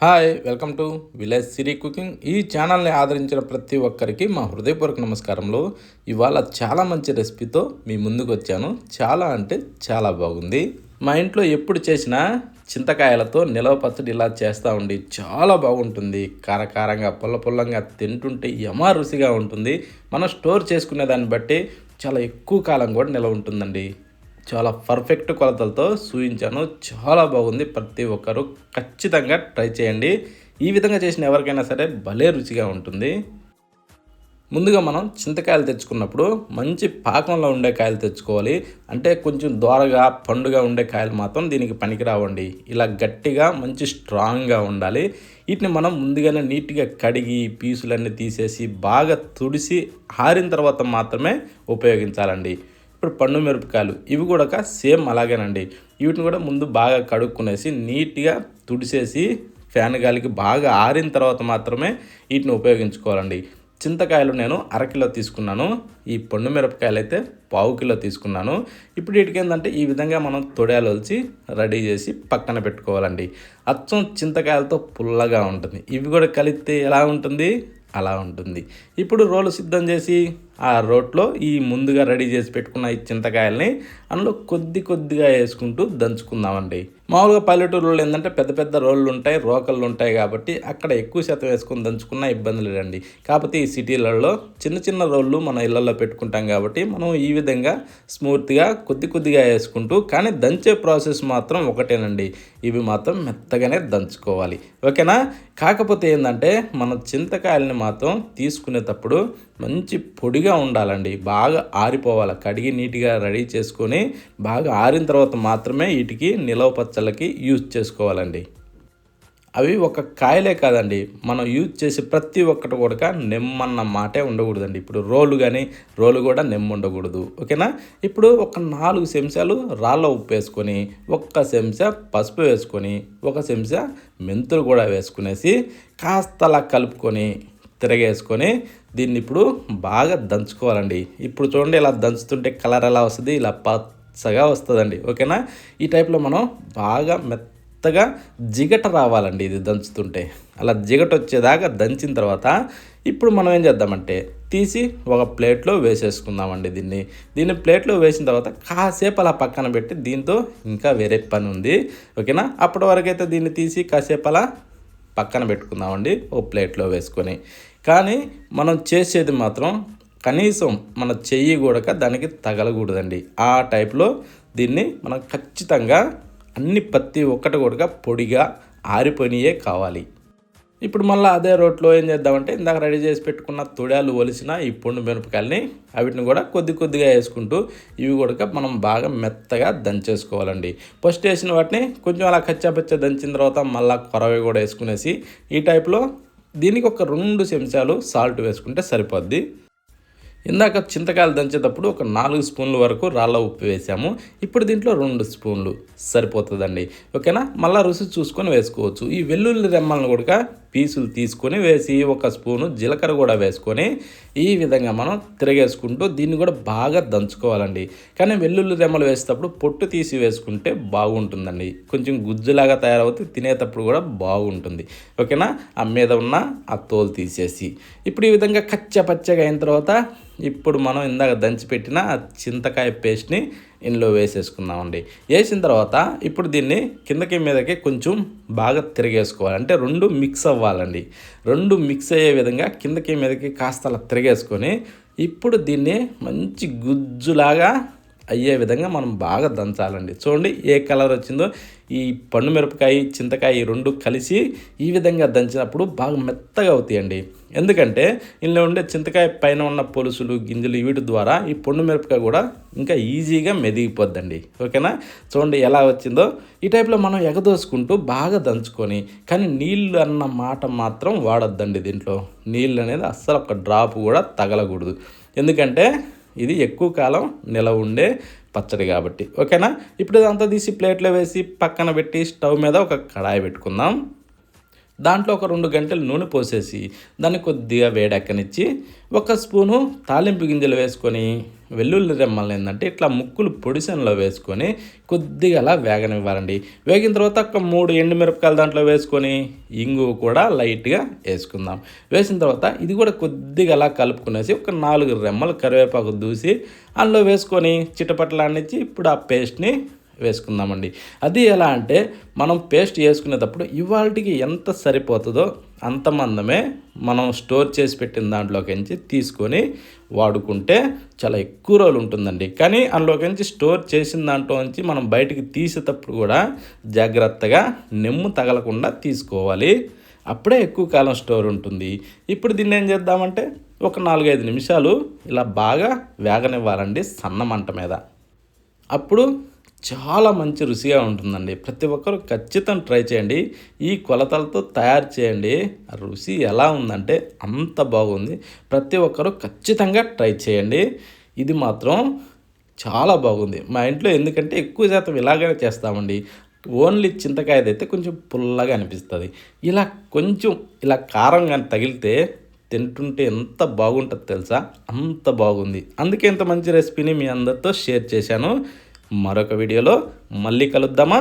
Hi welcome to village Siri cooking. ఈ ఛానల్ని ఆదరించిన ప్రతి ఒక్కరికి మా హృదయపూర్వక నమస్కారములు. ఇవాళ చాలా మంచి రెసిపీతో మీ ముందుకు వచ్చాను. చాలా అంటే చాలా బాగుంది. మా ఇంట్లో ఎప్పుడు చేసినా చింతకాయలతో నిలవ పచ్చడి ఇలా చేస్తూ ఉండి చాలా బాగుంటుంది. కారకారంగా పుల్ల పుల్లంగా తింటుంటే యమా రుచిగా ఉంటుంది. మనం స్టోర్ చేసుకునే దాన్ని బట్టి చాలా ఎక్కువ కాలం కూడా నిలవ ఉంటుందండి. చాలా పర్ఫెక్ట్ కొలతలతో చూపించాను. చాలా బాగుంది. ప్రతి ఒక్కరూ ఖచ్చితంగా ట్రై చేయండి. ఈ విధంగా చేసిన ఎవరికైనా సరే భలే రుచిగా ఉంటుంది. ముందుగా మనం చింతకాయలు తెచ్చుకున్నప్పుడు మంచి పాకంలో ఉండే కాయలు తెచ్చుకోవాలి. అంటే కొంచెం దోరగా పండుగా ఉండే కాయలు మాత్రం దీనికి పనికిరావండి. ఇలా గట్టిగా మంచి స్ట్రాంగ్గా ఉండాలి. వీటిని మనం ముందుగానే నీట్గా కడిగి పీసులన్నీ తీసేసి బాగా తుడిసి ఆరిన తర్వాత మాత్రమే ఉపయోగించాలండి. ఇప్పుడు పండు మిరపకాయలు ఇవి కూడా సేమ్ అలాగేనండి. వీటిని కూడా ముందు బాగా కడుక్కునేసి నీట్గా తుడిసేసి ఫ్యాన్ గాలికి బాగా ఆరిన తర్వాత మాత్రమే వీటిని ఉపయోగించుకోవాలండి. చింతకాయలు నేను అరకిలో తీసుకున్నాను. ఈ పండు మిరపకాయలు అయితే పావు కిలో తీసుకున్నాను. ఇప్పుడు వీటికి ఏంటంటే ఈ విధంగా మనం తొడియాలు వలిచి రెడీ చేసి పక్కన పెట్టుకోవాలండి. అచ్చం చింతకాయలతో పుల్లగా ఉంటుంది. ఇవి కూడా కలిపితే ఎలా ఉంటుంది, అలా ఉంటుంది. ఇప్పుడు రోలు సిద్ధం చేసి ఆ రోట్లో ఈ ముందుగా రెడీ చేసి పెట్టుకున్న ఈ చింతకాయల్ని అందులో కొద్దిగా వేసుకుంటూ దంచుకుందామండి. మామూలుగా పల్లెటూరులో ఏంటంటే పెద్ద పెద్ద రోళ్ళు ఉంటాయి, రోకళ్ళు ఉంటాయి కాబట్టి అక్కడ ఎక్కువ శాతం వేసుకొని దంచుకున్న ఇబ్బంది లేదండి. కాకపోతే ఈ సిటీలలో చిన్న చిన్న రోళ్ళు మన ఇళ్లలో పెట్టుకుంటాం కాబట్టి మనం ఈ విధంగా స్మూత్గా కొద్దిగా వేసుకుంటూ, కానీ దంచే ప్రాసెస్ మాత్రం ఒకటేనండి. ఇవి మాత్రం మెత్తగానే దంచుకోవాలి, ఓకేనా. కాకపోతే ఏంటంటే మన చింతకాయలని మాత్రం తీసుకునేటప్పుడు మంచి పొడిగా ఉండాలండి. బాగా ఆరిపోవాలి. కడిగి నీట్గా రెడీ చేసుకొని బాగా ఆరిన తర్వాత మాత్రమే వీటికి నిలవ పచ్చళ్ళకి యూజ్ చేసుకోవాలండి. అవి ఒక కాయలే కాదండి, మనం యూజ్ చేసే ప్రతి ఒక్కటి కూడా నెమ్మన్న మాటే ఉండకూడదండి. ఇప్పుడు రోలు కూడా నెమ్ము ఉండకూడదు, ఓకేనా. ఇప్పుడు ఒక 4 చెంచాలు రాళ్ళ ఉప్పు వేసుకొని, 1 చెంచా పసుపు వేసుకొని, 1 చెంచా మెంతులు కూడా వేసుకునేసి కాస్త అలా కలుపుకొని తిరగేసుకొని దీన్ని ఇప్పుడు బాగా దంచుకోవాలండి. ఇప్పుడు చూడండి, ఇలా దంచుతుంటే కలర్ ఎలా వస్తుంది, ఇలా పచ్చగా వస్తుందండి, ఓకేనా. ఈ టైప్లో మనం బాగా మెత్తగా జిగట రావాలండి. ఇది దంచుతుంటే అలా జిగట వచ్చేదాకా దంచిన తర్వాత ఇప్పుడు మనం ఏం చేద్దామంటే తీసి ఒక ప్లేట్లో వేసేసుకుందామండి. దీన్ని ప్లేట్లో వేసిన తర్వాత కాసేపు అలా పక్కన పెట్టి, దీంతో ఇంకా వేరే పని ఉంది, ఓకేనా. అప్పటి వరకైతే దీన్ని తీసి కాసేపు అలా పక్కన పెట్టుకుందామండి ఓ ప్లేట్లో వేసుకొని. కానీ మనం చేసేది మాత్రం కనీసం మన చెయ్యి కూడా దానికి తగలకూడదండి. ఆ టైప్లో దీన్ని మనం ఖచ్చితంగా అన్ని ప్రతి ఒక్కటి కూడా పొడిగా ఆరిపోయినయే కావాలి. ఇప్పుడు మళ్ళీ అదే రోట్లో ఏం చేద్దామంటే ఇందాక రెడీ చేసి పెట్టుకున్న తొడాలు ఒలిసిన ఈ పండు మిరపకాయలని వీటిని కూడా కొద్దిగా వేసుకుంటూ ఇవి కూడా మనం బాగా మెత్తగా దంచేసుకోవాలండి. ఫస్ట్ వేసిన వాటిని కొంచెం అలా కచ్చాపచ్చా దంచిన తర్వాత మళ్ళీ కొరవి కూడా వేసుకునేసి ఈ టైప్లో దీనికి ఒక 2 చెంచాలు సాల్ట్ వేసుకుంటే సరిపోద్ది. ఇందాక చింతకాయలు దంచేటప్పుడు ఒక 4 స్పూన్ల వరకు రాళ్ళ ఉప్పు వేసాము. ఇప్పుడు దీంట్లో 2 స్పూన్లు సరిపోతుందండి, ఓకేనా. మళ్ళీ రుచి చూసుకొని వేసుకోవచ్చు. ఈ వెల్లుల్లి రెమ్మలను కూడా పీసులు తీసుకొని వేసి 1 స్పూను జీలకర్ర కూడా వేసుకొని ఈ విధంగా మనం తిరగేసుకుంటూ దీన్ని కూడా బాగా దంచుకోవాలండి. కానీ వెల్లుల్లి రెమ్మలు వేసేటప్పుడు పొట్టు తీసి వేసుకుంటే బాగుంటుందండి. కొంచెం గుజ్జులాగా తయారవుతే తినేటప్పుడు కూడా బాగుంటుంది, ఓకేనా. ఆ మీద ఉన్న ఆ తోలు తీసేసి ఇప్పుడు ఈ విధంగా కచ్చపచ్చగా అయిన తర్వాత ఇప్పుడు మనం ఇందాక దంచిపెట్టిన చింతకాయ పేస్ట్ని ఇందులో వేసేసుకుందామండి. వేసిన తర్వాత ఇప్పుడు దీన్ని కిందకి మీదకి కొంచెం బాగా తిరిగేసుకోవాలి. అంటే 2 మిక్స్ అవ్వాలండి. 2 మిక్స్ అయ్యే విధంగా కిందకి మీదకి కాస్త అలా తిరిగేసుకొని ఇప్పుడు దీన్ని మంచి గుజ్జులాగా అయ్యే విధంగా మనం బాగా దంచాలండి. చూడండి ఏ కలర్ వచ్చిందో. ఈ పండు మిరపకాయ చింతకాయ ఈ 2 కలిసి ఈ విధంగా దంచినప్పుడు బాగా మెత్తగా అవుతాయండి. ఎందుకంటే ఇందులో ఉండే చింతకాయ పైన ఉన్న పొలుసులు గింజలు వీటి ద్వారా ఈ పండు మిరపకాయ కూడా ఇంకా ఈజీగా మెదిగిపోద్దండి, ఓకేనా. చూడండి ఎలా వచ్చిందో. ఈ టైప్లో మనం ఎగదోసుకుంటూ బాగా దంచుకొని, కానీ నీళ్ళు అన్న మాట మాత్రం వాడొద్దండి. దీంట్లో నీళ్ళు అనేది అస్సలు ఒక డ్రాప్ కూడా తగలకూడదు. ఎందుకంటే ఇది ఎక్కువ కాలం నిలవ ఉండే పచ్చడి కాబట్టి, ఓకేనా. ఇప్పుడు ఇదంతా తీసి ప్లేట్లో వేసి పక్కన పెట్టి స్టవ్ మీద ఒక కడాయి పెట్టుకుందాం. దాంట్లో ఒక 2 గంటలు నూనె పోసేసి దాన్ని కొద్దిగా వేడెక్కనిచ్చి 1 స్పూను తాలింపు గింజలు వేసుకొని వెల్లుల్లి రెమ్మల్ని ఏంటంటే ఇట్లా ముక్కులు పొడిసెనలో వేసుకొని కొద్దిగా అలా వేగనివ్వాలండి. వేగిన తర్వాత ఒక 3 ఎండుమిరపకాయలు దాంట్లో వేసుకొని ఇంగువ కూడా లైట్గా వేసుకుందాం. వేసిన తర్వాత ఇది కూడా కొద్దిగా అలా కలుపుకునేసి ఒక 4 రెమ్మలు కరివేపాకు దూసి అందులో వేసుకొని చిటపటలాడించి ఇప్పుడు ఆ పేస్ట్ని వేసుకుందామండి. అది ఎలా అంటే మనం పేస్ట్ వేసుకునేటప్పుడు ఇవాళకి ఎంత సరిపోతుందో అంత మందమే మనం స్టోర్ చేసి పెట్టిన దాంట్లోకించి తీసుకొని వాడుకుంటే చాలా ఎక్కువ రోజులు ఉంటుందండి. కానీ అందులోకించి స్టోర్ చేసిన దాంట్లో నుంచి మనం బయటికి తీసేటప్పుడు కూడా జాగ్రత్తగా నెమ్ము తగలకుండా తీసుకోవాలి. అప్పుడే ఎక్కువ కాలం స్టోర్ ఉంటుంది. ఇప్పుడు దీన్ని ఏం చేద్దామంటే ఒక 4-5 నిమిషాలు ఇలా బాగా వేగనివ్వాలండి సన్న మంట మీద. అప్పుడు చాలా మంచి రుచిగా ఉంటుందండి. ప్రతి ఒక్కరు ఖచ్చితంగా ట్రై చేయండి. ఈ కొలతలతో తయారు చేయండి. రుచి ఎలా ఉందంటే అంత బాగుంది. ప్రతి ఒక్కరు ఖచ్చితంగా ట్రై చేయండి. ఇది మాత్రం చాలా బాగుంది. మా ఇంట్లో ఎందుకంటే ఎక్కువ శాతం ఇలాగనే చేస్తామండి. ఓన్లీ చింతకాయదైతే కొంచెం పుల్లగా అనిపిస్తుంది. ఇలా కొంచెం ఇలా కారం కానీ తగిలితే తింటుంటే ఎంత బాగుంటుందో తెలుసా, అంత బాగుంది. అందుకే ఇంత మంచి రెసిపీని మీ అందరితో షేర్ చేశాను. మరొక వీడియోలో మళ్ళీ కలుద్దామా?